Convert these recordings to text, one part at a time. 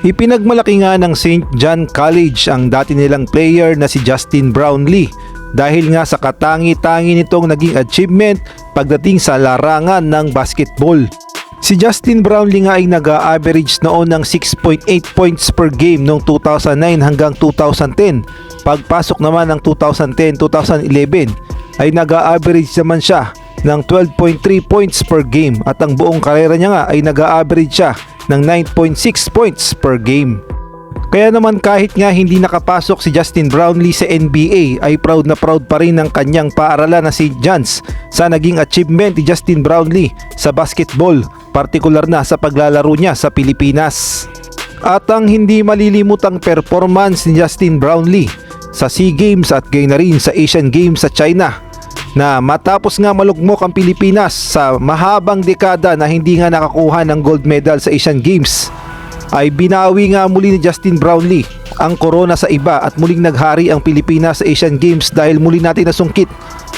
Ipinagmalaki nga ng St. John College ang dati nilang player na si Justin Brownlee dahil nga sa katangi-tangi nitong naging achievement pagdating sa larangan ng basketball. Si Justin Brownlee nga ay nag-a-average noon ng 6.8 points per game noong 2009 hanggang 2010. Pagpasok naman ng 2010-2011 ay nag-a-average naman siya ng 12.3 points per game at ang buong karera niya nga ay nag-a-average siya ng 9.6 points per game. Kaya naman kahit nga hindi nakapasok si Justin Brownlee sa NBA ay proud na proud pa rin ng kanyang paaralan na St. John's sa naging achievement ni Justin Brownlee sa basketball, partikular na sa paglalaro niya sa Pilipinas. At ang hindi malilimutang performance ni Justin Brownlee sa SEA Games at gayon na rin sa Asian Games sa China, na matapos nga malugmok ang Pilipinas sa mahabang dekada na hindi nga nakakuha ng gold medal sa Asian Games, ay binawi nga muli ni Justin Brownlee ang corona sa iba at muling naghari ang Pilipinas sa Asian Games dahil muli natin nasungkit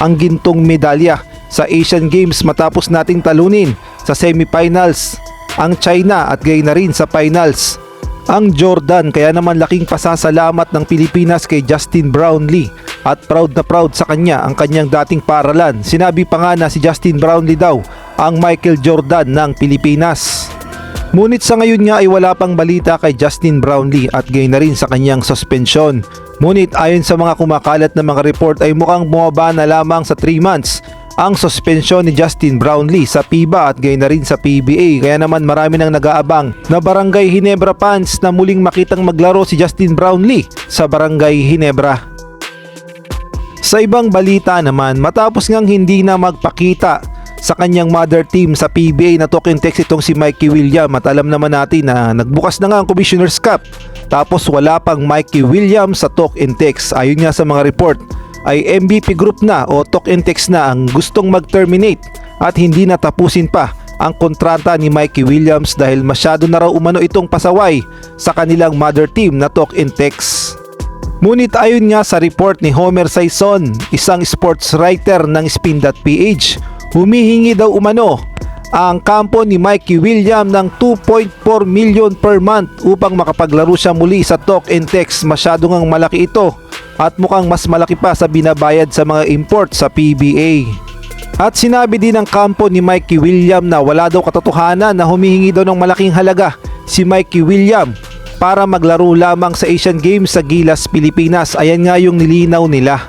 ang gintong medalya sa Asian Games matapos nating talunin sa semifinals ang China at gayon na rin sa finals ang Jordan. Kaya naman laking pasasalamat ng Pilipinas kay Justin Brownlee at proud na proud sa kanya ang kanyang dating paaralan. Sinabi pa nga na si Justin Brownlee daw ang Michael Jordan ng Pilipinas. Ngunit sa ngayon nga ay wala pang balita kay Justin Brownlee at gayon na rin sa kanyang suspensyon. Ngunit ayon sa mga kumakalat na mga report ay mukhang bumaba na lamang sa 3 months ang suspensyon ni Justin Brownlee sa FIBA at gayon na rin sa PBA. Kaya naman marami nang nag-aabang na Barangay Ginebra fans na muling makitang maglaro si Justin Brownlee sa Barangay Ginebra. Sa ibang balita naman, matapos ngang hindi na magpakita sa kanyang mother team sa PBA na talk and text itong si Mikey Williams, at alam naman natin na nagbukas na nga ang Commissioner's Cup tapos wala pang Mikey Williams sa talk and text. Ayon nga sa mga report ay MVP group na o talk and text na ang gustong mag-terminate at hindi na tapusin pa ang kontrata ni Mikey Williams dahil masyado na raw umano itong pasaway sa kanilang mother team na talk and text. Ngunit ayon nga sa report ni Homer Saison, isang sports writer ng Spin.ph, humihingi daw umano ang kampo ni Mikey Williams ng 2.4 million per month upang makapaglaro siya muli sa talk and text. Masyado ngang malaki ito at mukhang mas malaki pa sa binabayad sa mga import sa PBA. At sinabi din ng kampo ni Mikey Williams na wala daw katotohanan na humihingi daw ng malaking halaga si Mikey Williams para maglaro lamang sa Asian Games sa Gilas, Pilipinas. Ayan nga yung nilinaw nila.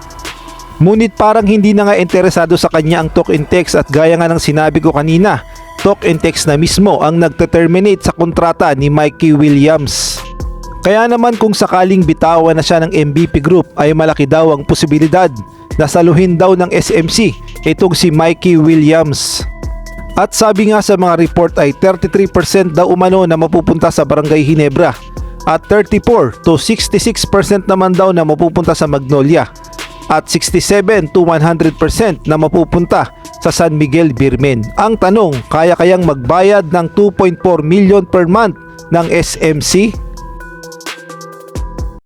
Ngunit parang hindi na nga interesado sa kanya ang talk and text at gaya nga ng sinabi ko kanina, talk and text na mismo ang nagte-terminate sa kontrata ni Mikey Williams. Kaya naman kung sakaling bitawan na siya ng MVP group ay malaki daw ang posibilidad na saluhin daw ng SMC itong si Mikey Williams. At sabi nga sa mga report ay 33% daw umano na mapupunta sa Barangay Ginebra at 34 to 66% naman daw na mapupunta sa Magnolia at 67 to 100% na mapupunta sa San Miguel Birmen. Ang tanong, kaya kayang magbayad ng 2.4 million per month ng SMC?